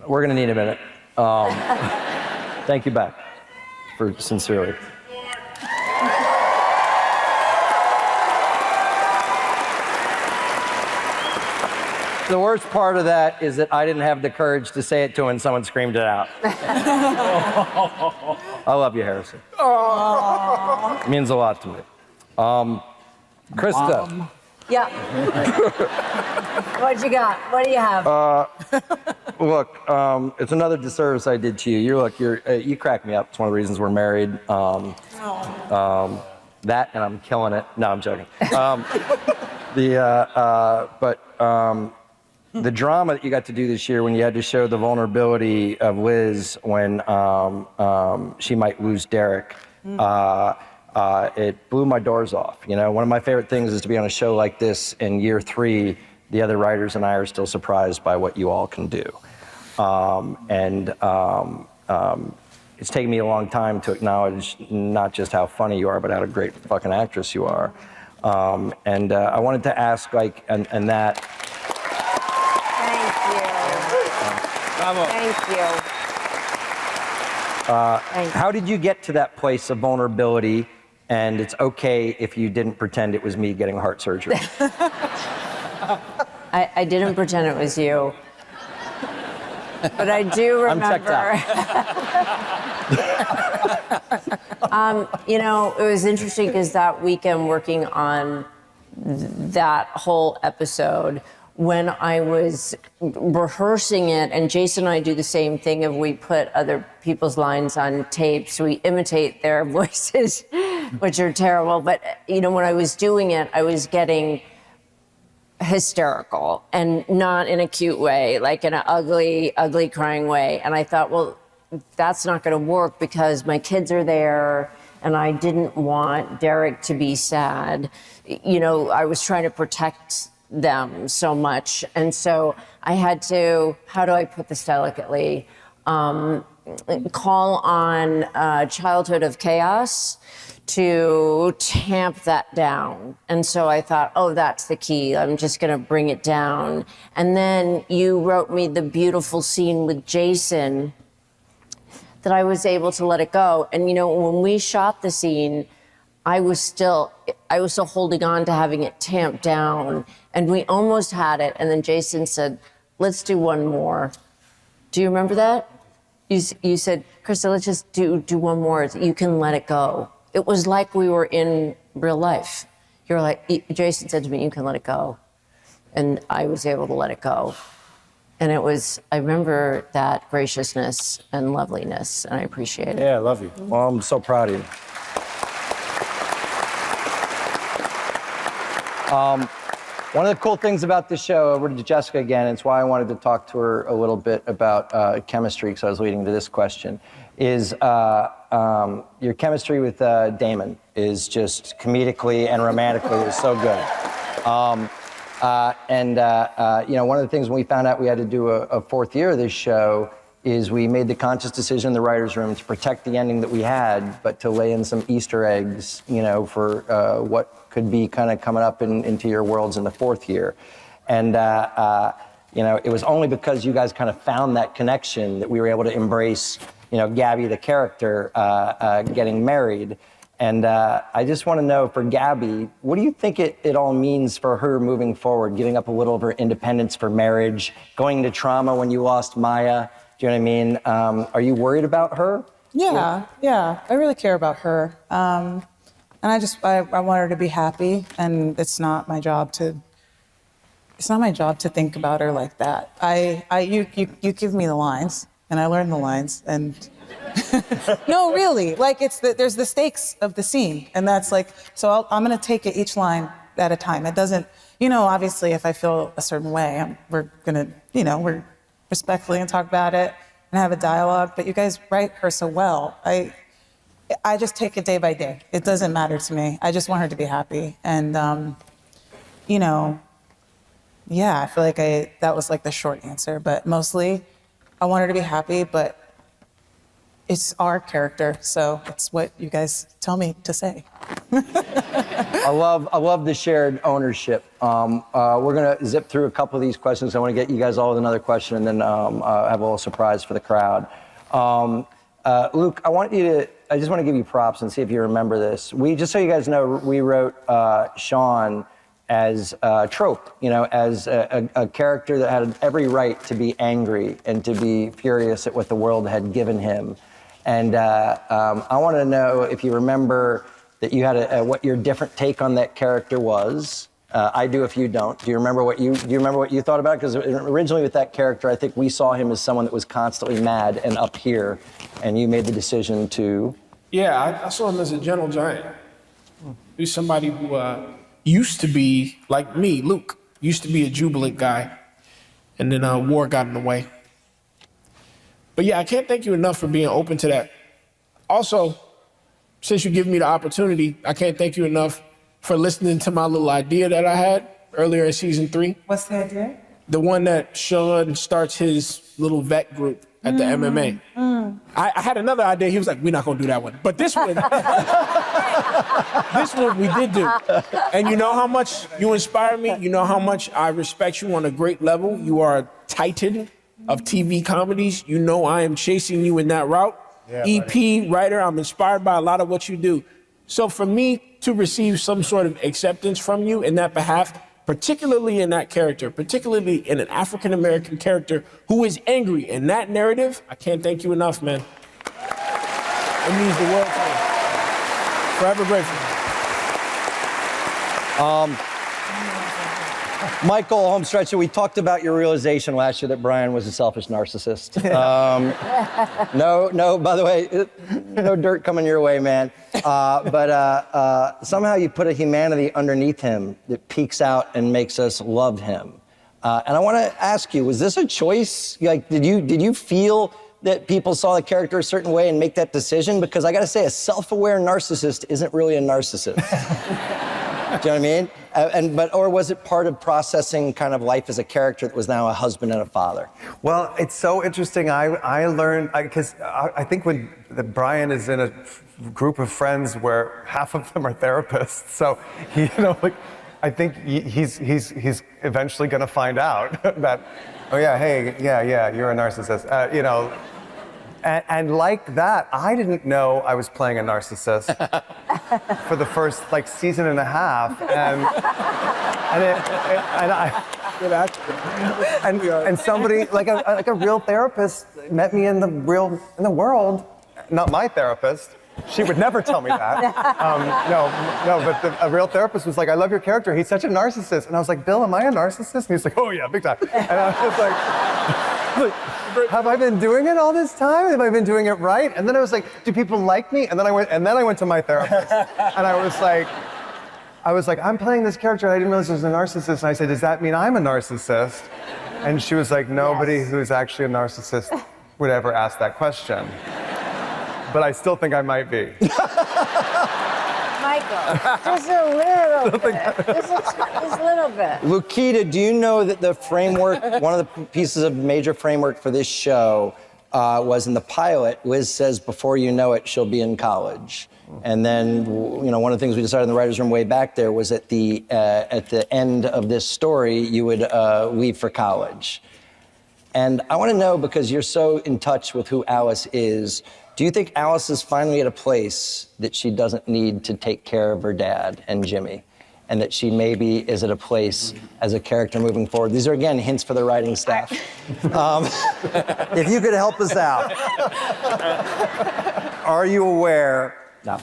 We're going to need a minute. Thank you back for sincerely. The worst part of that is that I didn't have the courage to say it to him and someone screamed it out. I love you, Harrison. It means a lot to me. Christa. Mom. Yeah. What you got? What do you have? Look, it's another disservice I did to you. You crack me up. It's one of the reasons we're married. That and I'm killing it. No, I'm joking. The drama that you got to do this year when you had to show the vulnerability of Liz when she might lose Derek, it blew my doors off. You know, one of my favorite things is to be on a show like this in year 3. The other writers and I are still surprised by what you all can do. It's taken me a long time to acknowledge not just how funny you are, but how a great fucking actress you are. I wanted to ask, and that. Thank you. How did you get to that place of vulnerability? And it's okay if you didn't pretend it was me getting heart surgery. I didn't pretend it was you. But I do remember. I'm checked out. You know, it was interesting because that weekend working on that whole episode, when I was rehearsing it, and Jason and I do the same thing if we put other people's lines on tape, so we imitate their voices, which are terrible. But, you know, when I was doing it, I was getting hysterical, and not in a cute way, like in an ugly, ugly crying way. And I thought, well, that's not going to work because my kids are there, and I didn't want Derek to be sad. You know, I was trying to protect them so much. And so I had to, how do I put this delicately, call on Childhood of Chaos to tamp that down. And so I thought, oh, that's the key. I'm just going to bring it down. And then you wrote me the beautiful scene with Jason that I was able to let it go. And, you know, when we shot the scene, I was still holding on to having it tamped down, and we almost had it. And then Jason said, let's do one more. Do you remember that? You said, Christa, let's just do one more. You can let it go. It was like we were in real life. You were like, Jason said to me, you can let it go. And I was able to let it go. And it was, I remember that graciousness and loveliness, and I appreciate it. Yeah, I love you. Well, I'm so proud of you. One of the cool things about this show, over to Jessica again, it's why I wanted to talk to her a little bit about chemistry, because I was leading to this question, is your chemistry with Damon is just comedically and romantically is so good. You know, one of the things when we found out we had to do a fourth year of this show is we made the conscious decision in the writer's room to protect the ending that we had, but to lay in some Easter eggs, you know, for what could be kind of coming up into your worlds in the fourth year. And, you know, it was only because you guys kind of found that connection that we were able to embrace, you know, Gaby, the character, getting married. And I just want to know, for Gaby, what do you think it all means for her moving forward, giving up a little of her independence for marriage, going into trauma when you lost Maya? Do you know what I mean? Are you worried about her? Yeah, I really care about her. And I want her to be happy, and it's not my job to think about her like that. You give me the lines, and I learn the lines, and no, really, like there's the stakes of the scene, and that's like, so I'm gonna take it each line at a time. It doesn't, you know, obviously if I feel a certain way, we're gonna, you know, we're respectfully and talk about it and have a dialogue, but you guys write her so well. I just take it day by day. It doesn't matter to me. I just want her to be happy. And, you know, yeah, I feel like that was like the short answer, but mostly I want her to be happy, but it's our character, so it's what you guys tell me to say. I love the shared ownership. We're gonna zip through a couple of these questions. I want to get you guys all with another question, and then have a little surprise for the crowd. Luke, I just want to give you props and see if you remember this. Just so you guys know, we wrote Sean as a trope, you know, as a character that had every right to be angry and to be furious at what the world had given him. And I want to know if you remember that you had what your different take on that character was. I do if you don't. Do you remember what you thought about it? Because originally with that character, I think we saw him as someone that was constantly mad and up here, and you made the decision to. Yeah, I saw him as a gentle giant. He's somebody who used to be like me, Luke, used to be a jubilant guy, and then war got in the way. But yeah, I can't thank you enough for being open to that. Also, since you give me the opportunity, I can't thank you enough for listening to my little idea that I had earlier in season 3. What's the idea? The one that Sean starts his little vet group at the MMA. I had another idea. He was like, we're not gonna do that one. But this one, this one we did do. And you know how much you inspire me? You know how much I respect you on a great level? You are a titan of TV comedies. You know I am chasing you in that route. Yeah, EP, writer, I'm inspired by a lot of what you do. So for me to receive some sort of acceptance from you in that behalf, particularly in that character, particularly in an African-American character who is angry in that narrative, I can't thank you enough, man. It means the world to me. Forever grateful. Michael Homestretcher, we talked about your realization last year that Brian was a selfish narcissist. No, by the way, no dirt coming your way, man. But somehow you put a humanity underneath him that peeks out and makes us love him. And I want to ask you, was this a choice? Like, did you feel that people saw the character a certain way and make that decision? Because I got to say, a self-aware narcissist isn't really a narcissist. Do you know what I mean? Or was it part of processing kind of life as a character that was now a husband and a father? Well, it's so interesting. I learned, because I think when Brian is in a group of friends where half of them are therapists, so you know, like, I think he's eventually going to find out that, oh yeah, hey, yeah, you're a narcissist, you know. And like that, I didn't know I was playing a narcissist for the first season and a half, and somebody like a real therapist met me in the world, not my therapist. She would never tell me that. But a real therapist was like, I love your character. He's such a narcissist. And I was like, Bill, am I a narcissist? And he's like, oh yeah, big time. And I was like, have I been doing it all this time? Have I been doing it right? And then I was like, do people like me? And then I went to my therapist. And I was like, I was like, I'm playing this character. I didn't realize I was a narcissist. And I said, does that mean I'm a narcissist? And she was like, nobody who's actually a narcissist would ever ask that question. But I still think I might be. Michael, just a little bit. Just a little bit. Lukita, do you know that the framework, one of the pieces of major framework for this show was in the pilot, Liz says, before you know it, she'll be in college. And then, one of the things we decided in the writer's room way back there was at the end of this story, you would leave for college. And I want to know, because you're so in touch with who Alice is, do you think Alice is finally at a place that she doesn't need to take care of her dad and Jimmy? And that she maybe is at a place as a character moving forward? These are, again, hints for the writing staff. If you could help us out. Are you aware? No.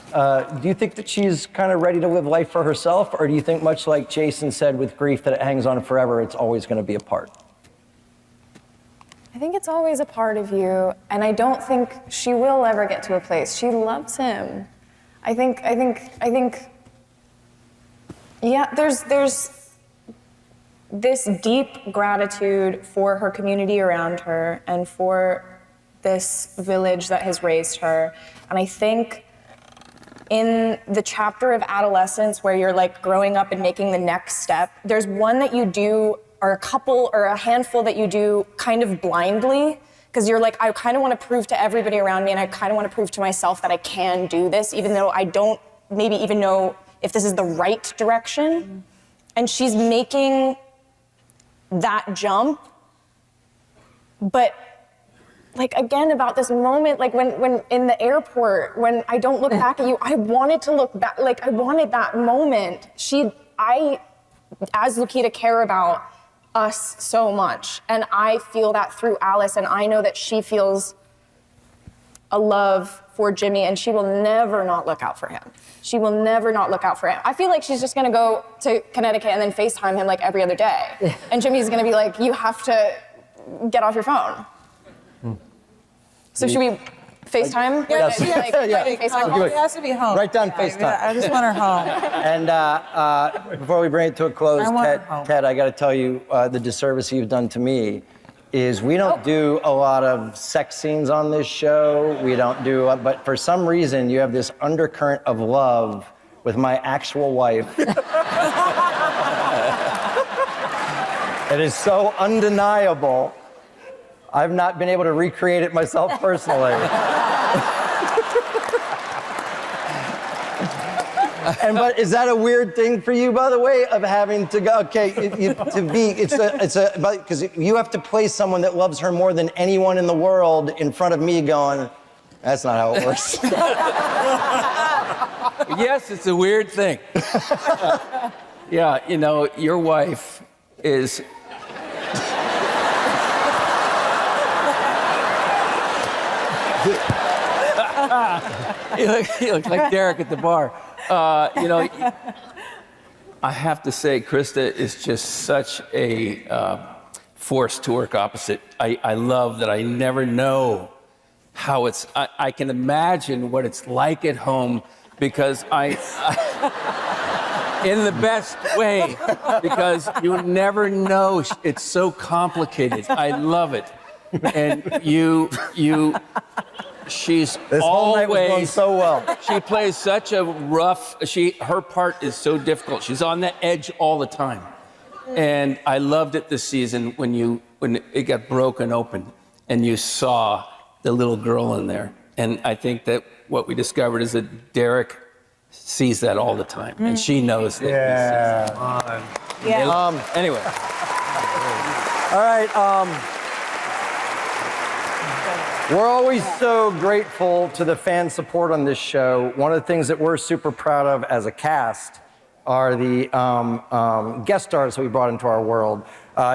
Do you think that she's kind of ready to live life for herself? Or do you think, much like Jason said with grief, that it hangs on forever, it's always going to be a part? I think it's always a part of you, and I don't think she will ever get to a place. She loves him. I think, yeah, there's this deep gratitude for her community around her and for this village that has raised her. And I think in the chapter of adolescence where you're like growing up and making the next step, there's one that you do, or a couple, or a handful that you do kind of blindly, because you're like, I kind of want to prove to everybody around me, and I kind of want to prove to myself that I can do this, even though I don't maybe even know if this is the right direction. And she's making that jump. But like, again, about this moment, like when in the airport, when I don't look back at you, I wanted to look back, like I wanted that moment. I, as Lukita, care about us so much. And I feel that through Alice, and I know that she feels a love for Jimmy, and she will never not look out for him. She will never not look out for him. I feel like she's just gonna go to Connecticut and then FaceTime him like every other day. And Jimmy's gonna be like, you have to get off your phone. So should we FaceTime? Yes. FaceTime. She has to be home. Write down FaceTime. I just want her home. And before we bring it to a close, I want her home. Ted, I got to tell you, the disservice you've done to me is we don't do a lot of sex scenes on this show. We don't do, but for some reason, you have this undercurrent of love with my actual wife. It is so undeniable. I've not been able to recreate it myself personally. But is that a weird thing for you, by the way, of having to go? Okay, because you have to play someone that loves her more than anyone in the world in front of me, going, that's not how it works. Yes, it's a weird thing. Yeah, your wife is. You look like Derek at the bar. I have to say, Christa is just such a force to work opposite. I love that I never know how it's. I can imagine what it's like at home, because I in the best way, because you never know. It's so complicated. I love it, and she's this whole night was going so well. She plays such a rough. Her part is so difficult. She's on the edge all the time, and I loved it this season when it got broken open and you saw the little girl in there. And I think that what we discovered is that Derek sees that all the time, and she knows that. Anyway. All right. We're always so grateful to the fan support on this show. One of the things that we're super proud of as a cast are the guest stars that we brought into our world.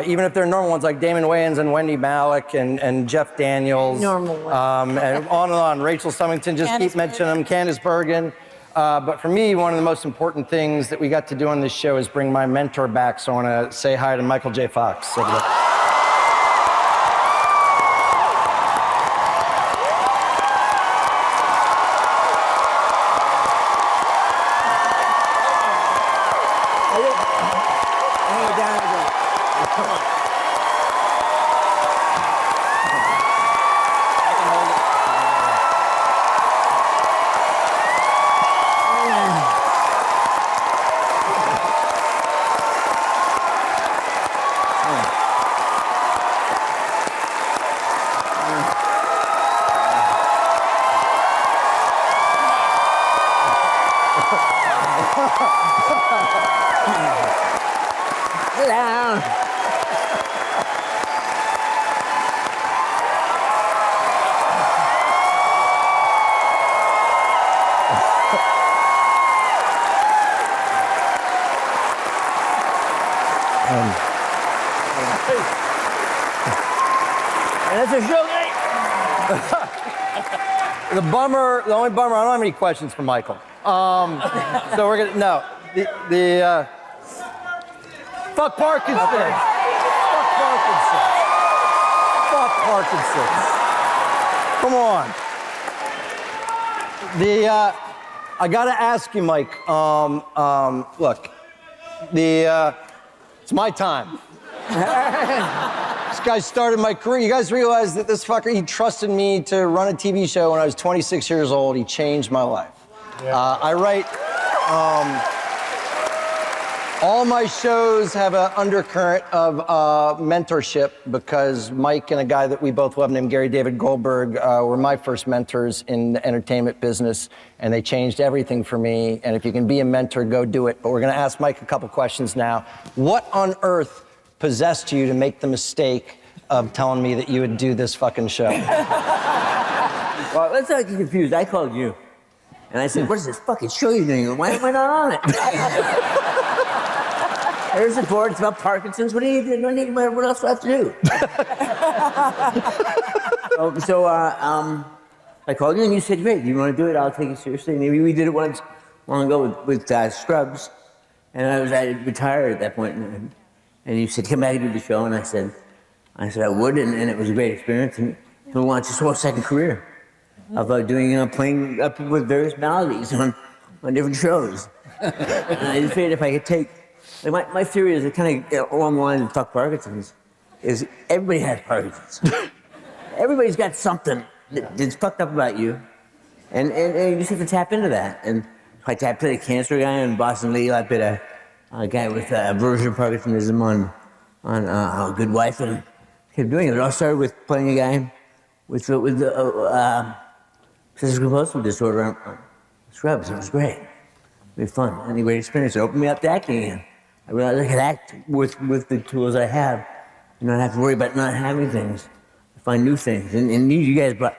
Even if they're normal ones like Damon Wayans and Wendy Malick and Jeff Daniels. Normal ones. And on. Rachel Sumington, just keep mentioning them. Candice Bergen. But for me, one of the most important things that we got to do on this show is bring my mentor back. So I want to say hi to Michael J. Fox. Sit down. And that's a show night. The only bummer, I don't have any questions for Michael. So we're gonna, no. Fuck Parkinson. Fuck Parkinson. Fuck Parkinson. Come on. I gotta ask you, Mike, look, it's my time. This guy started my career. You guys realize that this fucker, he trusted me to run a TV show when I was 26 years old. He changed my life. Yeah. I write, all my shows have an undercurrent of mentorship because Mike and a guy that we both love named Gerry David Goldberg were my first mentors in the entertainment business, and they changed everything for me. And if you can be a mentor, go do it. But we're gonna ask Mike a couple questions now. What on earth possessed you to make the mistake of telling me that you would do this fucking show? Well, let's not get confused. I called you. And I said, what is this fucking show you're doing? Why am I not on it? There's a board. It's about Parkinson's. What else do I have to do? I called you and you said, great, you want to do it? I'll take it seriously. Maybe we did it once long ago with Scrubs. And I retired at that point. And you said, come back and do the show. And I said I would, and it was a great experience. And we launched this whole second career of playing up with various melodies on different shows. And I just figured if I could take, my theory is kind of along the line of fuck Parkinson's, is everybody has Parkinson's. Everybody's got something that's fucked up about you, and you just have to tap into that. And I played a cancer guy in Boston Legal. I played a guy with a version of Parkinsonism on Good Wife, and kept doing it. It all started with playing a guy with obsessive compulsive disorder on Scrubs. It was great. It was fun. And a great experience. It opened me up to acting again. I realized I could act with the tools I have and not have to worry about not having things. I find new things. And you guys brought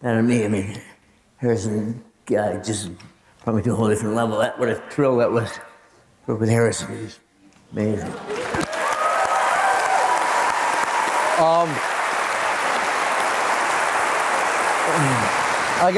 that on me. I mean, Harrison just brought me to a whole different level. What a thrill that was. Work with Harrison. It was amazing. I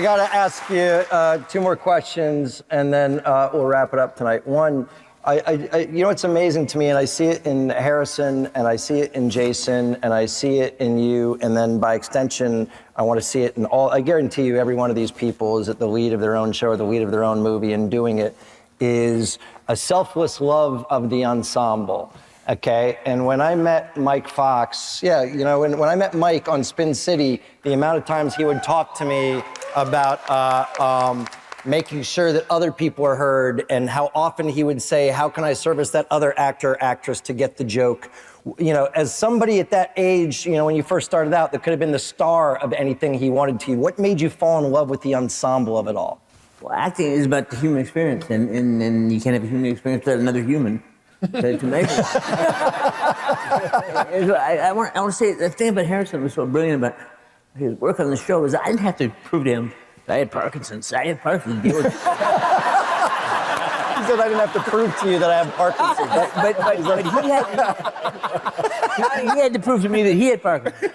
gotta ask you 2 more questions, and then we'll wrap it up tonight. One, you know what's amazing to me, and I see it in Harrison, and I see it in Jason, and I see it in you, and then by extension, I want to see it in all. I guarantee you, every one of these people is at the lead of their own show or the lead of their own movie, and doing it is a selfless love of the ensemble. Okay, and when I met Mike Fox, when I met Mike on Spin City, the amount of times he would talk to me about making sure that other people are heard, and how often he would say, how can I service that other actor or actress to get the joke? You know, as somebody at that age, when you first started out, that could have been the star of anything he wanted to. What made you fall in love with the ensemble of it all? Well, acting is about the human experience, and you can't have a human experience without another human. To make it. I want to say, the thing about Harrison was so brilliant about his work on the show is I didn't have to prove to him that I had Parkinson's. I had Parkinson's. He said I didn't have to prove to you that I have Parkinson's. But he had to prove to me that he had Parkinson's.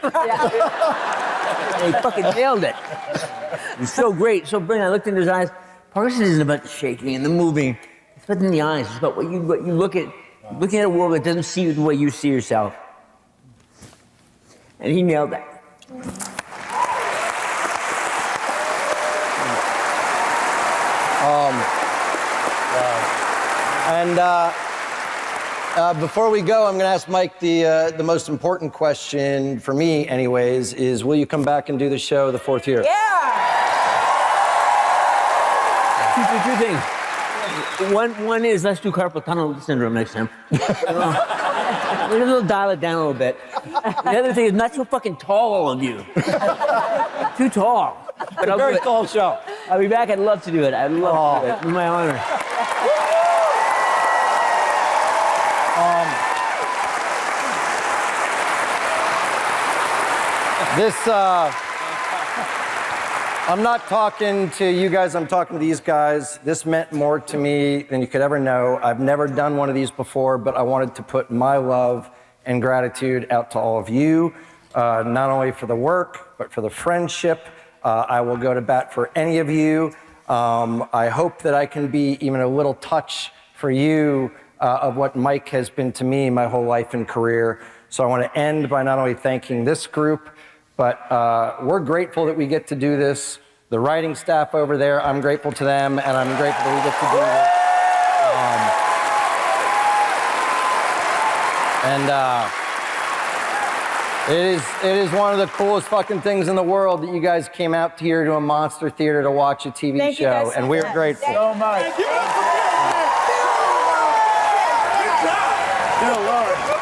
And he fucking nailed it. It was so great, so brilliant. I looked into his eyes. Parkinson's isn't about the shaking and the moving. It's about in the eyes. It's about what you look at, looking at a world that doesn't see you the way you see yourself. And he nailed that. Before we go, I'm going to ask Mike the most important question for me, anyways, is will you come back and do the show the 4th year? Yeah. Two things. One is let's do carpal tunnel syndrome next time. We'll dial it down a little bit. The other thing is not so fucking tall, all of you. Too tall. But It's a very tall show. I'll be back. I'd love to do it. I'd love to do it. It's my honor. This, I'm not talking to you guys, I'm talking to these guys. This meant more to me than you could ever know. I've never done one of these before, but I wanted to put my love and gratitude out to all of you, not only for the work, but for the friendship. I will go to bat for any of you. I hope that I can be even a little touch for you of what Mike has been to me my whole life and career. So I want to end by not only thanking this group, but we're grateful that we get to do this. The writing staff over there, I'm grateful to them, and I'm grateful that we get to do this. It is one of the coolest fucking things in the world that you guys came out here to a monster theater to watch a TV Thank you show, guys so and we're much. grateful. So much. Good Lord.